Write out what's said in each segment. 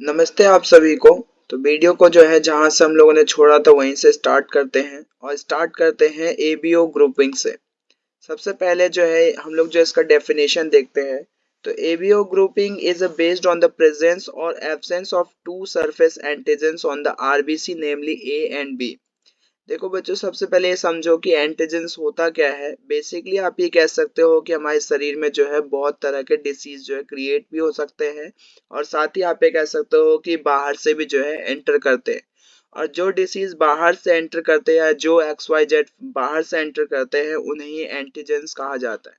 नमस्ते आप सभी को। तो वीडियो को जो है जहां से हम लोगों ने छोड़ा था वहीं से स्टार्ट करते हैं और स्टार्ट करते हैं एबीओ ग्रुपिंग से। सबसे पहले जो है हम लोग जो इसका डेफिनेशन देखते हैं। तो ABO grouping is based on the presence और absence of two surface antigens on the RBC namely A and B. देखो बच्चों, सबसे पहले ये समझो कि एंटीजेंस होता क्या है। बेसिकली आप ये कह सकते हो कि हमारे शरीर में जो है बहुत तरह के डिसीज जो है क्रिएट भी हो सकते हैं और साथ ही आप ये कह सकते हो कि बाहर से भी जो है एंटर करते हैं। और जो डिसीज बाहर से एंटर करते हैं या जो एक्स वाई जेड बाहर से एंटर करते हैं उन्हें ही एंटीजेंस कहा जाता है।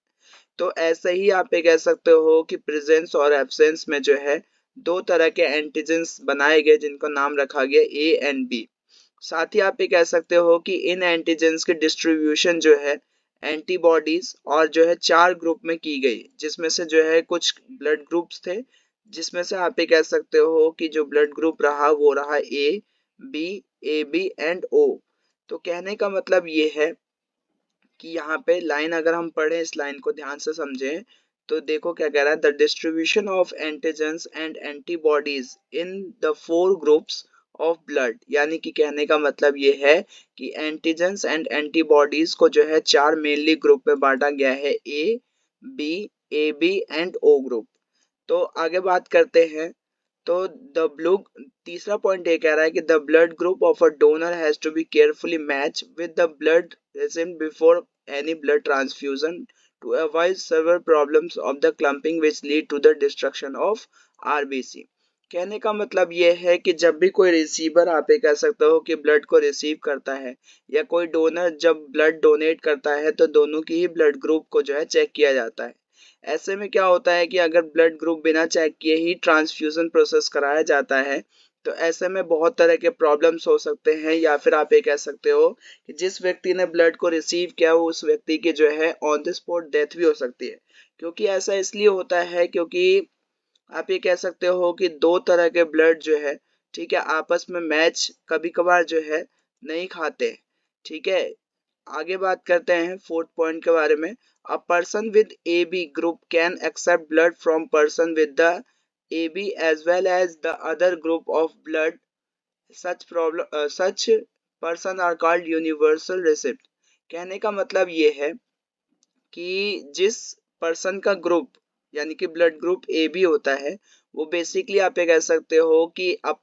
तो ऐसे ही आप ये कह सकते हो कि प्रेजेंस और एब्सेंस में जो है दो तरह के एंटीजेंस बनाए गए जिनको नाम रखा गया ए एंड बी। साथ ही आप ये कह सकते हो कि इन एंटीजेंस की डिस्ट्रीब्यूशन जो है एंटीबॉडीज और जो है चार ग्रुप में की गई, जिसमें से जो है कुछ ब्लड ग्रुप्स थे, जिसमें से आप ये कह सकते हो कि जो ब्लड ग्रुप रहा वो रहा ए बी एंड ओ। तो कहने का मतलब ये है कि यहाँ पे लाइन अगर हम पढ़ें, इस लाइन को ध्यान से समझें तो देखो क्या कह रहा है। The distribution of antigens and antibodies in the four groups of blood, यानी कि कहने का मतलब ये है कि एंटीजेंस एंड एंटीबॉडीज को जो है चार मेनली ग्रुप में बांटा गया है, A B and O group. तो आगे बात करते हैं। तो द ब्लू तीसरा पॉइंट ये कह रहा है कि the blood group of a donor has to be carefully match with the blood recipient before any blood transfusion to avoid several problems of the clumping which lead to the destruction of RBC। कहने का मतलब ये है कि जब भी कोई receiver, आप ये कह सकते हो कि ब्लड को रिसीव करता है या कोई डोनर जब ब्लड डोनेट करता है तो दोनों की ही ब्लड ग्रुप को जो है चेक किया जाता है। ऐसे में क्या होता है कि अगर ब्लड ग्रुप बिना चेक किए ही ट्रांसफ्यूजन प्रोसेस कराया जाता है तो ऐसे में बहुत तरह के प्रॉब्लम्स हो सकते हैं, या फिर आप ये कह सकते हो कि जिस व्यक्ति ने ब्लड को रिसीव किया उस व्यक्ति की जो है ऑन द स्पॉट डेथ भी हो सकती है। क्योंकि ऐसा इसलिए होता है क्योंकि आप ये कह सकते हो कि दो तरह के ब्लड जो है, ठीक है, आपस में मैच कभी कभार जो है नहीं खाते। ठीक है, आगे बात करते हैं फोर्थ पॉइंट के बारे में। A person with A B group can accept blood from person with the A B as well as the other group of blood. Such person are called universal recipient. कहने का मतलब ये है कि जिस पर्सन का ग्रुप यानी कि ब्लड ग्रुप ए बी होता है, वो बेसिकली आप ये कह सकते हो कि अब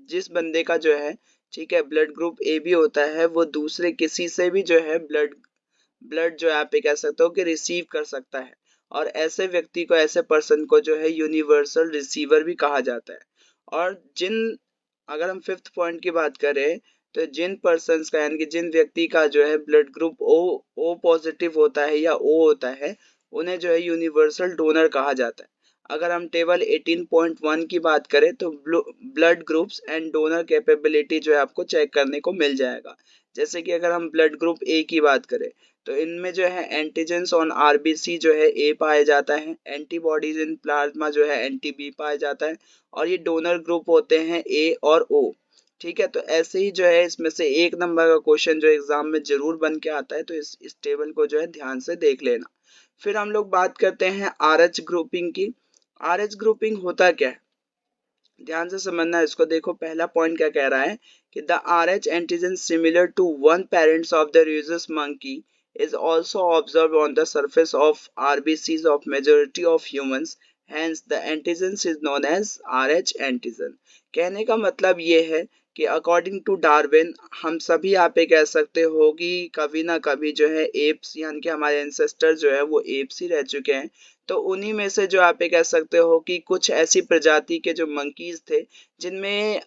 जिस बंदे का जो है, ठीक है, ब्लड ग्रुप ए बी होता है वो दूसरे किसी से भी जो है ब्लड ब्लड जो है आप ये कह सकते हो कि रिसीव कर सकता है। और ऐसे व्यक्ति को, ऐसे पर्सन को जो है यूनिवर्सल रिसीवर भी कहा जाता है। और जिन अगर हम फिफ्थ पॉइंट की बात करें तो जिन पर्सन्स का यानी कि जिन व्यक्ति का जो है ब्लड ग्रुप ओ पॉजिटिव होता है या ओ होता है, उन्हें जो है यूनिवर्सल डोनर कहा जाता है। अगर हम टेबल 18.1 की बात करें तो blood groups and donor capability जो है आपको चेक करने को मिल जाएगा। जैसे कि अगर हम ब्लड ग्रुप ए की बात करें तो इनमें जो है एंटीजेंस ऑन आरबीसी जो है ए पाया जाता है, एंटीबॉडीज इन प्लाज्मा जो है एंटी बी पाया जाता है, और ये डोनर ग्रुप होते हैं ए और ओ। ठीक है, तो ऐसे ही जो है इसमें से एक नंबर का क्वेश्चन जो एग्जाम में जरूर बन के आता है, तो इस टेबल को जो है ध्यान से देख लेना। फिर हम लोग बात करते हैं आर एच ग्रुपिंग की। आर एच ग्रुपिंग होता क्या है, ध्यान से समझना इसको। देखो पहला पॉइंट क्या कह रहा है कि the R H antigen similar to one parents of the rhesus monkey is also observed on the surface of RBCs of majority of humans, hence the antigen is known as RH antigen। कहने का मतलब ये है कि according to Darwin हम सभी आप ये कह सकते हो कि कभी ना कभी जो है एप्स यानी कि हमारे एंसेस्टर जो है वो एप्स ही रह चुके हैं। तो उन्हीं में से जो आप ये कह सकते हो कि कुछ ऐसी प्रजाति के जो मंकीज थे जिनमें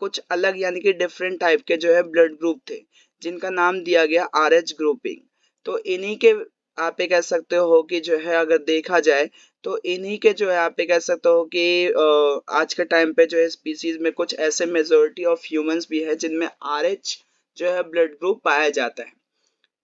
कुछ अलग यानी कि डिफरेंट टाइप के जो है ब्लड ग्रुप थे, जिनका नाम दिया गया आर एच ग्रुपिंग। तो इन्हीं के आप ये कह सकते हो कि जो है अगर देखा जाए तो इन्हीं के जो है आप ये कह सकते हो कि आज के टाइम पे जो है स्पीसीज में कुछ ऐसे मेजोरिटी ऑफ ह्यूमंस भी है जिनमें आर एच जो है ब्लड ग्रुप पाया जाता है।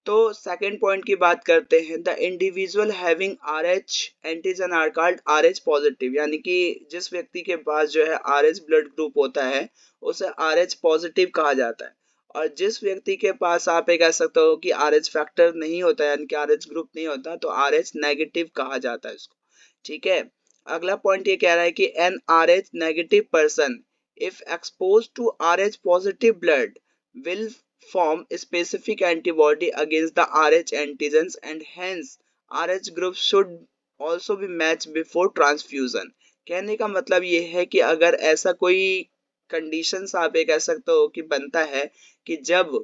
तो सेकेंड पॉइंट की बात करते हैं। The individual having R H antigen are called R H positive, यानी कि जिस व्यक्ति के पास जो है आर एच ब्लड ग्रुप होता है उसे आर एच पॉजिटिव कहा जाता है। और जिस व्यक्ति के पास आप ये कह सकते हो कि आर एच फैक्टर नहीं होता है यानी कि आर एच ग्रुप नहीं होता, तो आर एच नेगेटिव कहा जाता है इसको। ठीक है, अगला पॉइंट ये कह रहा है कि an R H negative person if exposed to Rh positive blood will form a specific antibody against the Rh antigens and hence Rh group should also be matched before transfusion। कहने का मतलब ये है कि अगर ऐसा कोई कंडीशंस आप ये कह सकते हो कि बनता है कि जब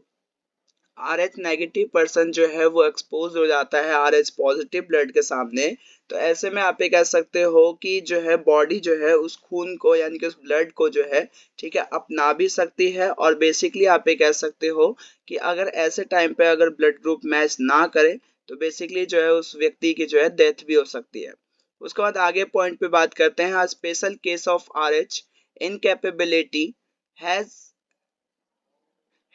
आर एच नेगेटिव पर्सन जो है वो एक्सपोज हो जाता है आर एच पॉजिटिव ब्लड के सामने, तो ऐसे में आप ये कह सकते हो कि जो है बॉडी जो है उस खून को यानी कि उस ब्लड को जो है ठीक है अपना भी सकती है, और बेसिकली आप ये कह सकते हो कि अगर ऐसे टाइम पे अगर ब्लड ग्रुप मैच ना करे तो बेसिकली जो है उस व्यक्ति की जो है डेथ भी हो सकती है। उसके बाद आगे पॉइंट पे बात करते हैं, special case of R H incapability has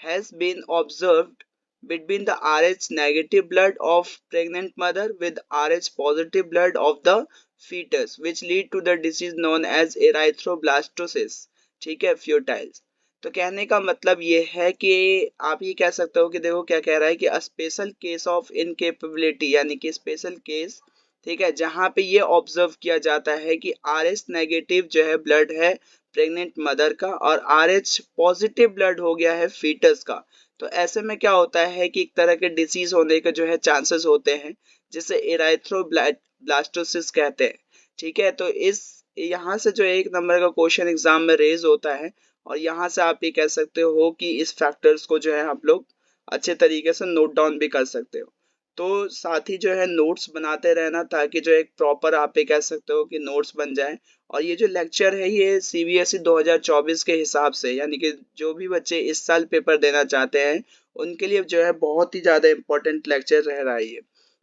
has been observed between the Rh negative blood of pregnant mother with Rh positive blood of the fetus which lead to the disease known as erythroblastosis। ठीक है, फ्यूटाइल्स। तो कहने का मतलब ये है कि आप ये कह सकते हो कि देखो क्या कह रहा है कि स्पेशल केस ऑफ इनकेपेबिलिटी यानी कि स्पेशल केस, ठीक है, जहां पे ये ऑब्जर्व किया जाता है कि आर एच नेगेटिव जो है ब्लड है प्रेग्नेंट मदर का और आर एच पॉजिटिव ब्लड हो गया है फीटस का, तो ऐसे में क्या होता है कि एक तरह के डिसीज होने के जो है चांसेस होते हैं जिसे इराइथ्रोब्लास्टोसिस कहते हैं। ठीक है, तो इस यहाँ से जो एक नंबर का क्वेश्चन एग्जाम में रेज होता है और यहाँ से आप ये कह सकते हो कि इस फैक्टर्स को जो है आप लोग अच्छे तरीके से नोट डाउन भी कर सकते हो। तो साथ ही जो है नोट्स बनाते रहना ताकि जो एक प्रॉपर आप ये कह सकते हो कि नोट्स बन जाए। और ये जो लेक्चर है ये सीबीएसई 2024 के हिसाब से यानी कि जो भी बच्चे इस साल पेपर देना चाहते हैं उनके लिए जो है बहुत ही ज़्यादा इम्पोर्टेंट लेक्चर रह रहा है ये।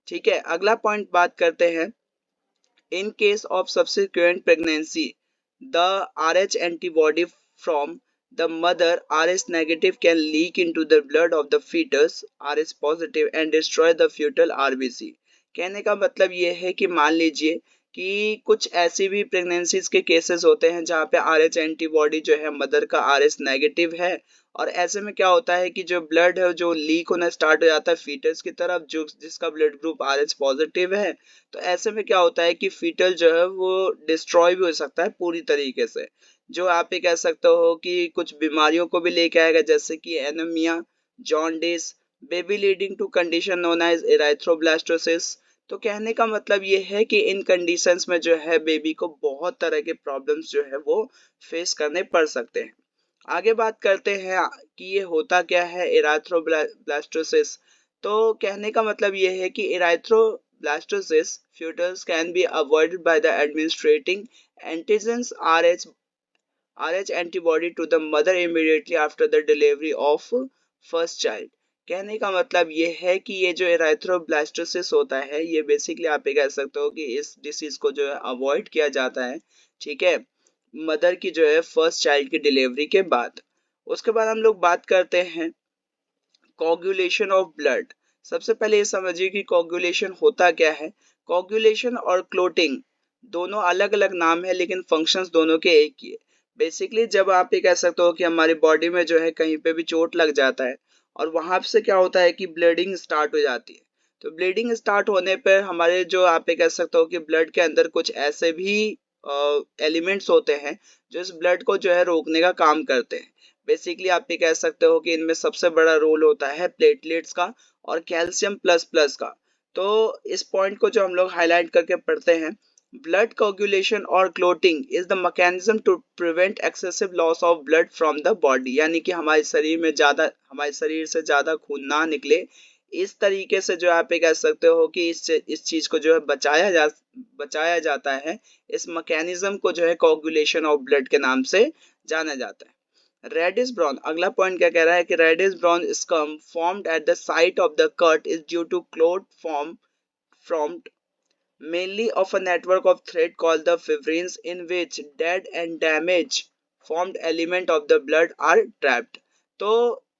ठीक है, अगला पॉइंट बात करते हैं, in case of subsequent pregnancy, the Rh antibody from the mother Rh negative can leak into the blood of the fetus Rh positive and destroy the fetal RBC। कहने का मतलब ये है कि मान लीजिए कि कुछ ऐसी भी प्रेगनेंसीज के केसेस होते हैं जहाँ पे आर एच एंटीबॉडी जो है मदर का आर एच नेगेटिव है, और ऐसे में क्या होता है कि जो ब्लड है जो लीक होना स्टार्ट हो जाता है फीटस की तरफ जो जिसका blood group are H positive है, तो ऐसे में क्या होता है कि फीटल जो है वो डिस्ट्रॉय भी हो सकता है पूरी तरीके से, जो आप ये कह सकते हो कि कुछ बीमारियों को भी लेके आएगा जैसे कि anaemia, jaundice, baby leading to condition known as erythroblastosis. तो कहने का मतलब ये है कि इन कंडीशंस में जो है बेबी को बहुत तरह के प्रॉब्लम्स जो है वो फेस करने पड़ सकते हैं। आगे बात करते हैं कि ये होता क्या है इराथ्रोब्लास्टोसिस। तो कहने का मतलब ये है कि इराथ्रोब्लास्टोसिस fetus can be avoided by the administrating antigens RH antibody to the mother immediately after the delivery of first child। कहने का मतलब ये है कि ये जो इराथ्रोब्लास्टोसिस होता है ये बेसिकली आप ये कह सकते हो कि इस डिसीज को जो है अवॉइड किया जाता है, ठीक है, मदर की जो है फर्स्ट चाइल्ड की डिलीवरी के बाद। उसके बाद हम लोग बात करते हैं कोगुलेशन ऑफ ब्लड। सबसे पहले ये समझिए कि कोगुलेशन होता क्या है। कोगुलेशन और क्लोटिंग दोनों अलग अलग नाम है लेकिन फंक्शंस दोनों के एक ही है। बेसिकली जब आप ये कह सकते हो कि हमारी बॉडी में जो है कहीं पे भी चोट लग जाता है और वहां से क्या होता है कि ब्लीडिंग स्टार्ट हो जाती है, तो ब्लीडिंग स्टार्ट होने पर हमारे जो आप ये कह सकते हो कि ब्लड के अंदर कुछ ऐसे भी एलिमेंट्स होते हैं जो इस ब्लड को जो है रोकने का काम करते हैं। बेसिकली आप ये कह सकते हो कि इनमें सबसे बड़ा रोल होता है प्लेटलेट्स का और कैल्शियम प्लस प्लस का। तो इस पॉइंट को जो हम लोग हाईलाइट करके पढ़ते हैं, ब्लड कोगुलेशन और clotting is the mechanism to prevent excessive loss of blood from the body, यानी कि हमारे शरीर से ज्यादा खून ना निकले, इस तरीके से जो आप ये कह सकते हो कि इस चीज को जो है बचाया जाता है। इस मैकेनिज्म को जो है कोगुलेशन ऑफ ब्लड के नाम से जाना जाता है। रेडिश ब्राउन, अगला पॉइंट क्या कह रहा है कि reddish brown scum formed at the site of the cut is due to clot formed mainly of a network of thread called the fibrins in which dead and damaged formed element of the blood are trapped। तो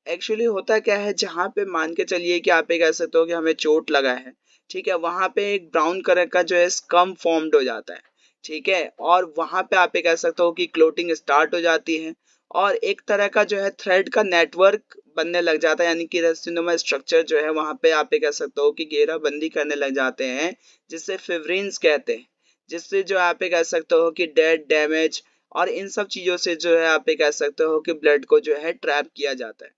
actually होता क्या है, जहाँ पे मान के चलिए कि आप ये कह सकते हो कि हमें चोट लगा है, ठीक है, वहां पे एक ब्राउन कलर का जो है स्कम फॉर्म्ड हो जाता है, ठीक है, और वहां पे आप ये कह सकते हो कि क्लोटिंग स्टार्ट हो जाती है और एक तरह का जो है थ्रेड का नेटवर्क बनने लग जाता है, यानी कि रस्सीनुमा स्ट्रक्चर जो है वहां पे आप ये कह सकते हो कि घेराबंदी करने लग जाते हैं जिससे फिब्रिन्स कहते हैं, जिससे जो आप ये कह सकते हो कि डेड डैमेज और इन सब चीजों से जो है आप ये कह सकते हो कि ब्लड को जो है ट्रैप किया जाता है।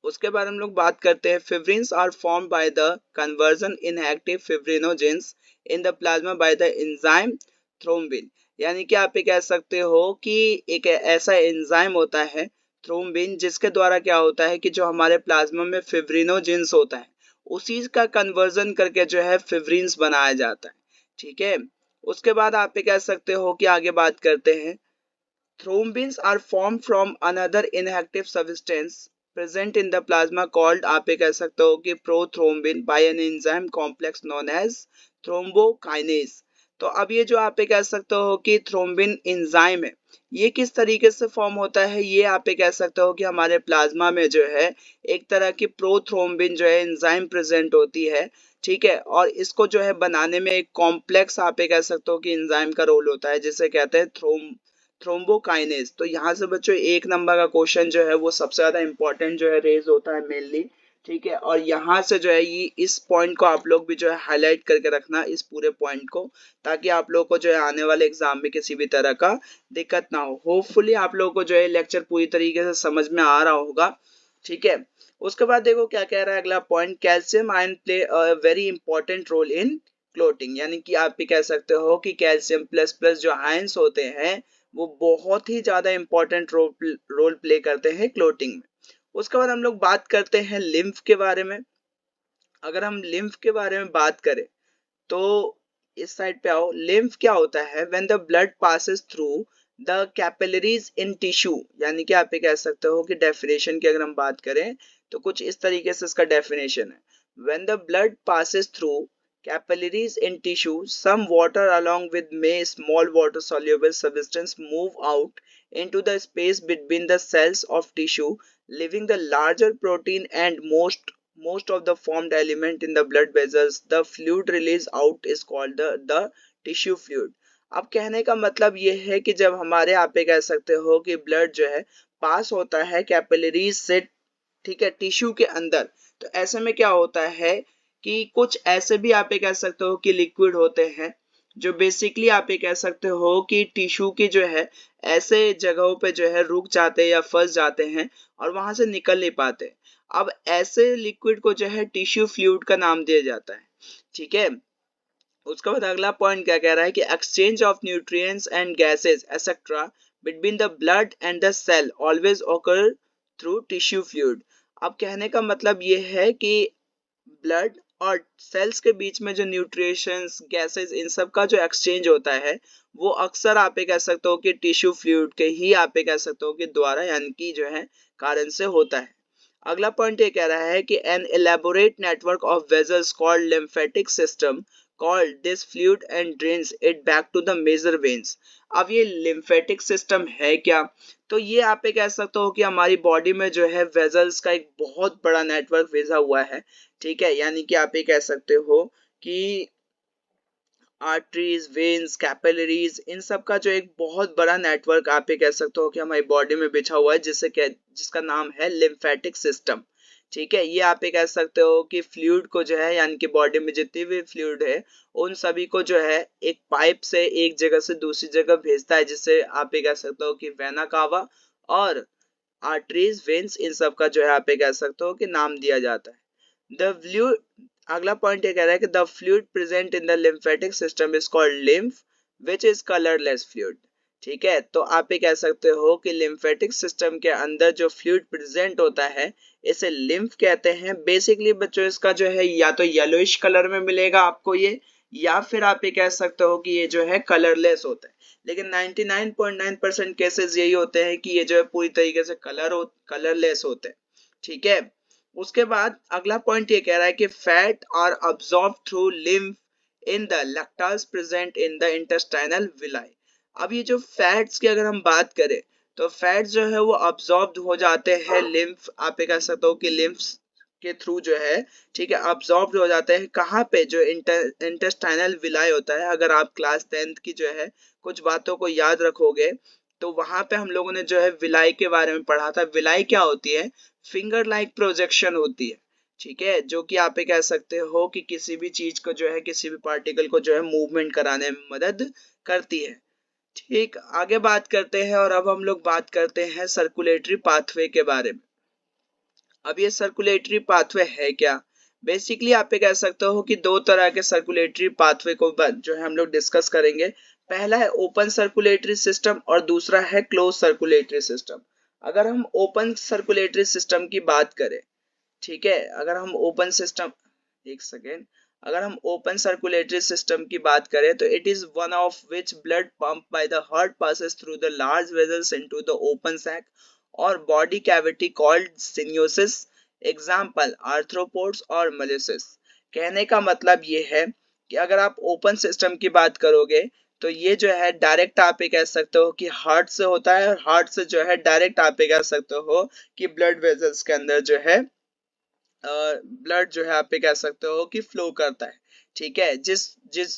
उसके बाद हम लोग बात करते हैं fibrins are form by the conversion inactive fibrinogens in the plasma by the enzyme thrombin. यानी कि आप ये कह सकते हो कि एक ऐसा एंजाइम होता है थ्रोम्बिन जिसके द्वारा क्या होता है कि जो हमारे प्लाज्मा में फिब्रिनोजेंस होता है उसी का कन्वर्जन करके जो है फिब्रिन्स बनाया जाता है। ठीक है, उसके बाद आप ये कह सकते हो कि आगे बात करते हैं thrombins are formed from another inactive substance present in the plasma called आप ये कह सकते हो कि prothrombin by an enzyme complex known as thrombokinase। तो अब ये जो आप ये कह सकते हो कि थ्रोम्बिन एंजाइम है ये किस तरीके से फॉर्म होता है, ये आप ये कह सकते हो कि हमारे प्लाज्मा में जो है एक तरह की प्रोथ्रोम्बिन जो है एंजाइम प्रेजेंट होती है। ठीक है, और इसको जो है बनाने में एक कॉम्प्लेक्स आप ये कह सकते हो कि एंजाइम का रोल होता है जिसे कहते हैं थ्रोम्बोकाइनेज। तो यहाँ से बच्चों एक नंबर का क्वेश्चन जो है वो सबसे ज्यादा इंपॉर्टेंट जो है रेज होता है मेनली। ठीक है, और यहाँ से जो है ये इस पॉइंट को आप लोग भी जो है हाईलाइट करके रखना इस पूरे पॉइंट को, ताकि आप लोग को जो है आने वाले एग्जाम में किसी भी तरह का दिक्कत ना हो। होपफुली आप लोगों को जो है लेक्चर पूरी तरीके से समझ में आ रहा होगा। ठीक है, उसके बाद देखो क्या कह रहा है अगला point, calcium ion play a very important role in clotting. यानी कि आप भी कह सकते हो कि कैल्शियम प्लस प्लस जो आयंस होते हैं वो बहुत ही ज्यादा इंपॉर्टेंट रोल प्ले करते हैं क्लोटिंग में। उसके बाद हम लोग बात करते हैं लिम्फ के बारे में। अगर हम लिम्फ के बारे में बात करें तो इस साइड पे आओ। लिम्फ क्या होता है, when the blood passes through the capillaries in tissue. यानी कि आप ये कह सकते हो कि डेफिनेशन की अगर हम बात करें तो कुछ इस तरीके से इसका डेफिनेशन है, when the blood passes through capillaries in tissue, some water along with may small water soluble substance move out into the space between the cells of tissue, leaving the larger protein and most of the formed element in the blood vessels. The fluid released out is called the tissue fluid। अब कहने का मतलब ये है कि जब हमारे आप ये कह सकते हो कि ब्लड जो है पास होता है कैपिलरीज से, ठीक है, टिश्यू के अंदर, तो ऐसे में क्या होता है कि कुछ ऐसे भी आप ये कह सकते हो कि लिक्विड होते हैं जो बेसिकली आप ये कह सकते हो कि टिश्यू की जो है ऐसे जगहों पे जो है रुक जाते हैं या फंस जाते हैं और वहां से निकल नहीं पाते। अब ऐसे लिक्विड को जो है टिश्यू फ्लूइड का नाम दिया जाता है। ठीक है, उसके बाद अगला पॉइंट क्या कह रहा है कि exchange of nutrients and gases etcetera between the blood and the cell always occur through tissue fluid. अब कहने का मतलब ये है कि ब्लड और सेल्स के बीच में जो न्यूट्रिशंस गैसेस इन सब का जो एक्सचेंज होता है वो अक्सर आप ये कह सकते हो कि टिश्यू फ्लूइड के ही आप ये कह सकते हो कि द्वारा यानी कि जो है कारण से होता है। अगला पॉइंट ये कह रहा है कि an elaborate network of vessels called lymphatic system called this fluid and drains it back to the major veins. अब ये लिम्फेटिक सिस्टम है क्या, तो ये आप ये कह सकते हो कि हमारी बॉडी में जो है वेजल्स का एक बहुत बड़ा नेटवर्क भेजा हुआ है। ठीक है, यानी कि आप ये कह सकते हो कि आर्टरीज, वेन्स, कैपिलरीज इन सब का जो एक बहुत बड़ा नेटवर्क आप ये कह सकते हो कि हमारी बॉडी में बिछा हुआ है जिसका नाम है लिम्फेटिक सिस्टम। ठीक है, ये आप ये कह सकते हो कि फ्लूइड को जो है यानी कि बॉडी में जितनी भी फ्लूइड है उन सभी को जो है एक पाइप से एक जगह से दूसरी जगह भेजता है, जिससे आप ये कह सकते हो कि वेना कावा और आर्टरीज, वेन्स इन सब का जो है आप ये कह सकते हो कि नाम दिया जाता है। द फ्लूइड, अगला पॉइंट ये कह रहा है कि the fluid present in the lymphatic system is called lymph which is colourless fluid. ठीक है, तो आप ये कह सकते हो कि लिम्फेटिक सिस्टम के अंदर जो फ्लूइड प्रेजेंट होता है इसे लिम्फ कहते हैं। बेसिकली बच्चों इसका जो है या तो येलोइश कलर में मिलेगा आपको ये, या फिर आप ये कह सकते हो कि ये जो है कलरलेस होता है। लेकिन 99.9% केसेस यही होते हैं कि ये जो है पूरी तरीके से कलरलेस होते हैं। ठीक है, उसके बाद अगला पॉइंट ये कह रहा है कि fat are absorb through lymph in the lacteals present in the intestinal villi. अब ये जो फैट्स की अगर हम बात करें तो फैट्स जो है वो अब्सॉर्ब हो जाते हैं लिम्फ, आप ये कह सकते हो कि लिम्फ के थ्रू जो है, ठीक है, अब्सॉर्ब हो जाते हैं कहाँ पे, जो इंटेस्टाइनल विलाई होता है। अगर आप क्लास 10th की जो है कुछ बातों को याद रखोगे तो वहां पे हम लोगों ने जो है विलाई के बारे में पढ़ा था। विलाई क्या होती है, फिंगर लाइक प्रोजेक्शन होती है। ठीक है, जो कि आप ये कह सकते हो कि किसी भी चीज को जो है किसी भी पार्टिकल को जो है मूवमेंट कराने में मदद करती है। ठीक, आगे बात करते हैं और अब हम लोग बात करते हैं सर्कुलेटरी पाथवे के बारे में। अब ये सर्कुलेटरी पाथवे है क्या? बेसिकली आप ये कह सकते हो कि दो तरह के सर्कुलेटरी पाथवे को जो है हम लोग डिस्कस करेंगे। पहला है ओपन सर्कुलेटरी सिस्टम और दूसरा है क्लोज सर्कुलेटरी सिस्टम। अगर हम ओपन सर्कुलेटरी सिस्टम की बात करें, ठीक है, अगर हम ओपन सिस्टम, एक सेकेंड, अगर हम ओपन सर्कुलेटरी सिस्टम की बात करें तो it is one of which blood pump by the heart passes through the large vessels into the open sac और body cavity called sinuses, example arthropods और molluscs. कहने का मतलब ये है कि अगर आप ओपन सिस्टम की बात करोगे तो ये जो है डायरेक्ट आप ये कह सकते हो कि हार्ट से होता है, और हार्ट से जो है डायरेक्ट आप ये कह सकते हो कि ब्लड वेजल्स के अंदर जो है ब्लड जो है आप ये कह सकते हो कि फ्लो करता है। ठीक है, जिस जिस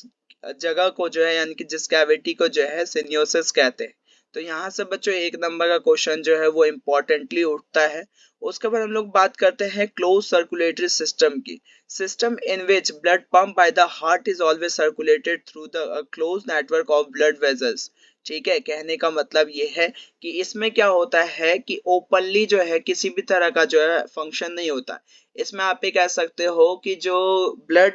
जगह को जो है यानी कि जिस कैविटी को जो है सिन्योसिस कहते हैं। तो यहाँ से बच्चों एक नंबर का क्वेश्चन जो है वो इम्पोर्टेंटली उठता है। उसके बाद हम लोग बात करते हैं क्लोज सर्कुलेटरी सिस्टम की। System in which blood pump by the heart is always circulated through the close network of blood vessels. ठीक है, कहने का मतलब ये है कि इसमें क्या होता है कि ओपनली जो है किसी भी तरह का जो है फंक्शन नहीं होता। इसमें आप ये कह सकते हो कि जो ब्लड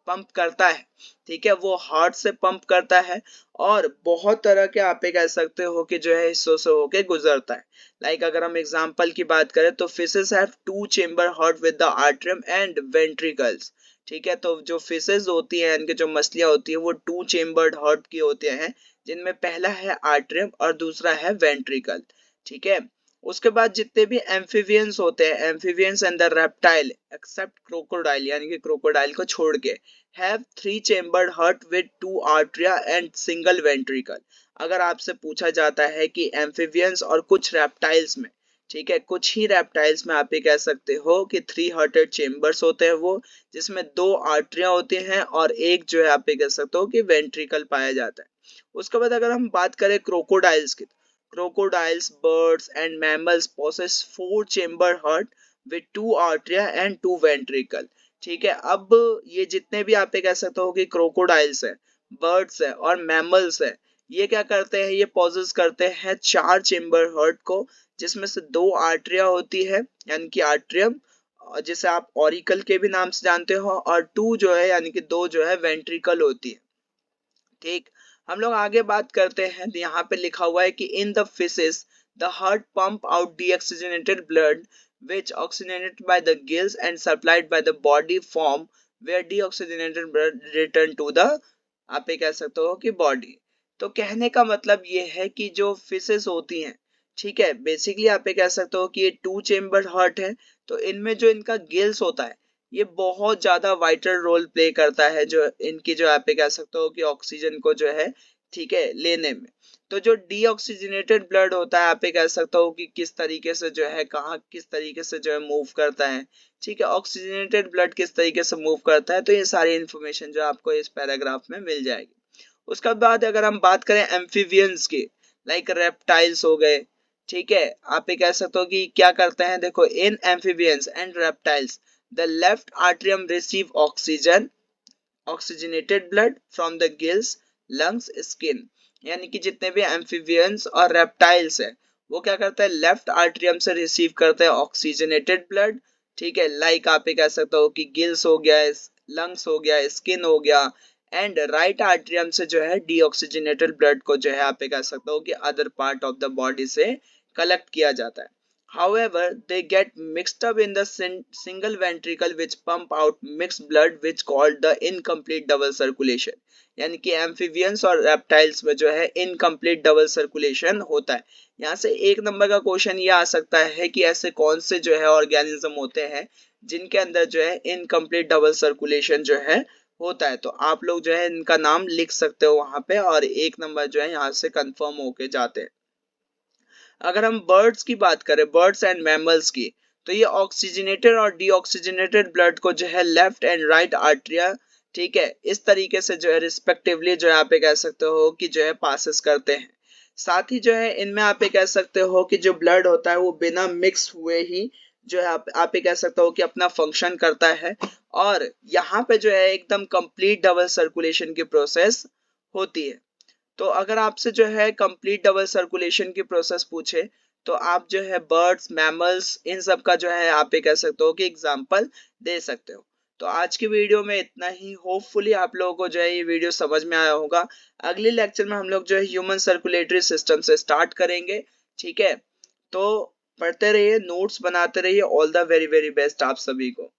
पंप करता है, ठीक है, वो हार्ट से पंप करता है और बहुत तरह के आप ये कह सकते हो कि जो है हिस्सों से होके गुजरता है। लाइक अगर हम एग्जांपल की बात करें तो fishes have two chamber heart with the atrium and ventricles. ठीक है, तो जो फिशेस होती हैं यानी कि जो मछलियां होती हैं वो टू चेम्बर्ड हार्ट की होती हैं, जिनमें पहला है आर्टरियम और दूसरा है वेंट्रिकल। ठीक है, उसके बाद जितने भी एम्फीबियंस होते हैं, amphibians and the reptile except crocodile यानी कि क्रोकोडाइल को छोड़ के, have three chambered heart with two atria and single ventricle. अगर आपसे पूछा जाता है कि एम्फीबियंस और कुछ रेप्टाइल्स में, ठीक है, कुछ ही रेप्टाइल्स में आप ये कह सकते हो कि थ्री हार्टेड चेम्बर्स होते हैं वो, जिसमें दो आर्टरिया होती हैं और एक जो है आप ये कह सकते हो कि वेंट्रिकल पाया जाता है। उसके बाद अगर हम बात करें क्रोकोडाइल्स की, crocodiles, birds and mammals possess four chamber heart with two arteria and two ventricle। ठीक है, अब ये जितने भी आप ये कह सकते हो कि क्रोकोडाइल्स है, बर्ड्स है और मैमल्स है, ये क्या करते हैं, ये पॉजेस करते हैं चार चेम्बर हार्ट को, जिसमें से दो आर्टरिया होती है यानी कि आर्ट्रियम, जिसे आप ऑरिकल के भी नाम से जानते हो, और टू जो है यानी कि दो जो है वेंट्रिकल होती है। ठीक, हम लोग आगे बात करते हैं। यहाँ पे लिखा हुआ है कि in the fishes the heart pump out deoxygenated blood which oxygenated by the gills and supplied by the body form where deoxygenated blood return to the, आप ये कह सकते हो कि बॉडी। तो कहने का मतलब ये है कि जो फिशेस होती हैं, ठीक है, बेसिकली आप ये कह सकते हो कि ये टू चेम्बर हार्ट है, तो इनमें जो इनका गिल्स होता है ये बहुत ज्यादा वाइटल रोल प्ले करता है, जो इनकी जो आप कह सकते हो कि ऑक्सीजन को जो है, ठीक है, लेने में। तो जो डीऑक्सीजनेटेड ब्लड होता है आप ये कह सकते हो कि किस तरीके से जो है कहाँ किस तरीके से जो है मूव करता है। ठीक है, ऑक्सीजनेटेड ब्लड किस तरीके से मूव करता है, तो ये सारी इंफॉर्मेशन जो आपको इस पैराग्राफ में मिल जाएगी। उसके बाद अगर हम बात करें एम्फीबियंस की, लाइक रेप्टाइल्स हो गए, ठीक है, आप ये कह सकते हो कि क्या करते हैं, देखो, in amphibians and reptiles the left atrium receive oxygen oxygenated blood from the gills, lungs, skin. यानी कि जितने भी एम्फीबियंस और रेप्टाइल्स है वो क्या करते हैं, लेफ्ट आर्ट्रियम से रिसीव करते हैं ऑक्सीजनेटेड ब्लड। ठीक है, लाइक आप ये कह सकते हो कि गिल्स हो गया, लंग्स हो गया, स्किन हो गया, एंड राइट आर्ट्रियम से जो है डीऑक्सीजनेटेड ब्लड को जो है आप ये कह सकते हो कि other part of the body से कलेक्ट किया जाता है। However, they get mixed up in the single ventricle which pump out mixed blood which called the incomplete double circulation। यानी कि एम्फीबियंस और रेप्टाइल्स में जो है इनकम्प्लीट डबल सर्कुलेशन होता है। यहाँ से एक नंबर का क्वेश्चन ये आ सकता है कि ऐसे कौन से जो है ऑर्गेनिज्म होते हैं जिनके अंदर जो है इनकम्प्लीट डबल सर्कुलेशन जो है होता है। तो आप लोग जो है इनका नाम लिख सकते हो वहां पे, और एक नंबर जो है यहाँ से कंफर्म होके जाते हैं। अगर हम बर्ड्स की बात करें, बर्ड्स एंड मैमल्स की, तो ये ऑक्सीजनेटेड और डीऑक्सीजनेटेड ब्लड को जो है लेफ्ट एंड राइट आर्टरिया, ठीक है, इस तरीके से जो है रिस्पेक्टिवली जो है आप ये कह सकते हो कि जो है पासेस करते हैं। साथ ही जो है इनमें आप ये कह सकते हो कि जो ब्लड होता है वो बिना मिक्स हुए ही जो है आप ये कह सकते हो कि अपना फंक्शन करता है, और यहाँ पे जो है एकदम कंप्लीट डबल सर्कुलेशन की प्रोसेस होती है। तो अगर आपसे जो है कंप्लीट डबल सर्कुलेशन की प्रोसेस पूछे तो आप जो है बर्ड्स, मैमल्स, इन सब का जो है आप ये कह सकते हो कि एग्जाम्पल दे सकते हो। तो आज की वीडियो में इतना ही। होपफुली आप लोगों को जो है ये वीडियो समझ में आया होगा। अगले लेक्चर में हम लोग जो है ह्यूमन सर्कुलेटरी सिस्टम से स्टार्ट करेंगे। ठीक है, तो पढ़ते रहिए, नोट्स बनाते रहिए। All the very very best आप सभी को।